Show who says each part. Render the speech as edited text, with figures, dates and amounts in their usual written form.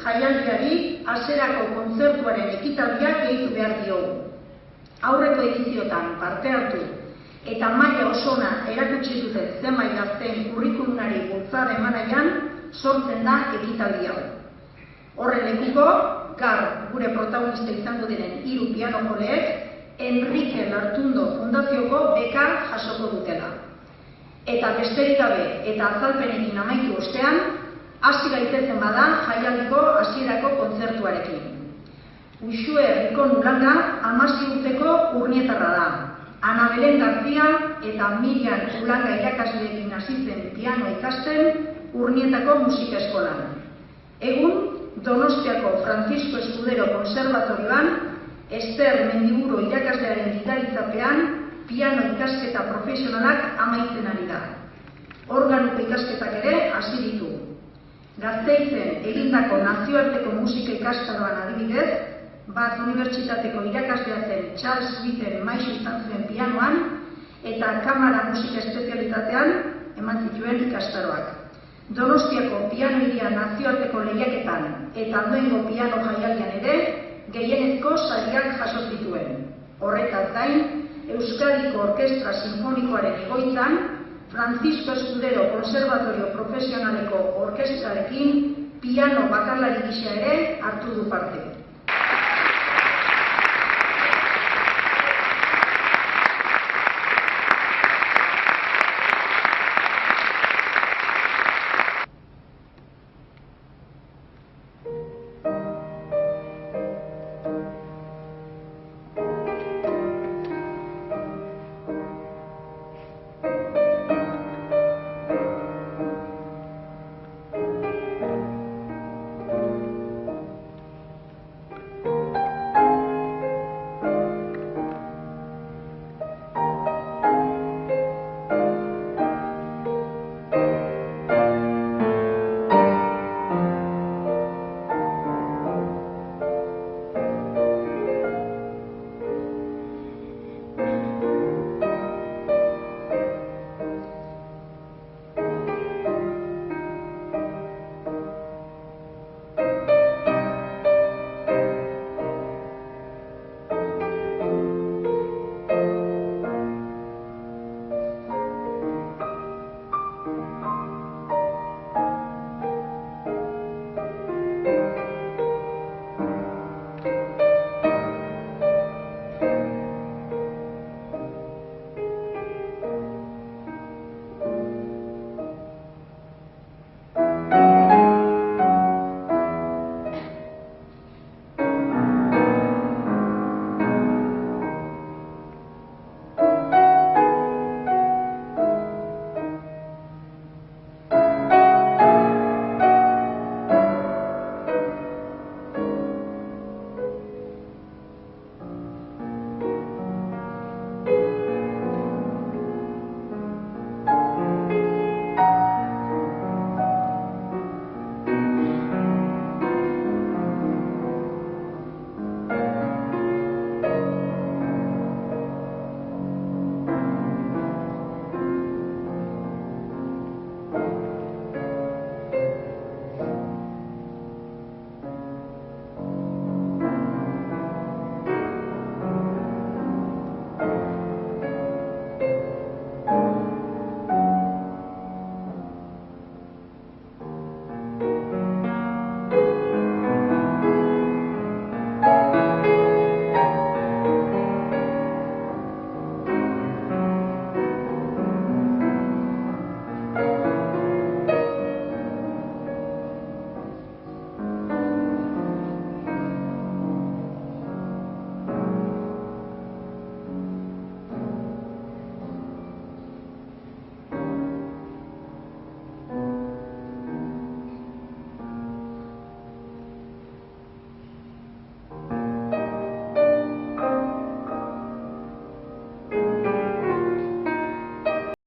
Speaker 1: jaialdiari hasierako kontzertuaren ekitaldia gehitu behar diogu. Aurreko ediziotan parte hartu eta maila osona erakutsi duten zenbait gazteen kurrikulumari bultzada emanaian sortzen da ekitaldi hau. Horren lekuko, gaur gure protagonista izango diren 3 pianojoleek Enrique Lartundo Fundazioko beka jasoko dutela. Eta besterik gabe eta azalpenekin amaitu ostean, hasi gaitezen bada jaialdiko hasierako kontzertuarekin. Uxue Rikon Uranga 16 urteko urnietarra da. Ana Belen García eta Miriam Uranga irakasleekin hasi zen piano ikasten Urnietako musika eskolan. Egun, Donostiako Francisco Escudero Konservatorioan, Ester Mendiburu irakaslearen gidaritzapean, piano ikasketa profesionalak amaitzen ari da. Organuko ikasketak ere hasi ditu. Gasteizen egindako nazioarteko musika ikastaroan adibidez, Bat Unibertsitateko irakaslea zen Charles Witten maisu izan zuen pianoan eta kamara musika espezialitatean eman zituen ikastaroak. Donostiako piano hiria nazioarteko lehiaketan eta ondorengo piano jaialdian ere gehienezko sariak jaso zituen. Horretaz gain, Euskadiko Orkestra Sinfonikoaren egoitzan, Francisco Escudero Konservatorio Profesionaleko orkestrarekin piano bakarlari gisa ere hartu du parte.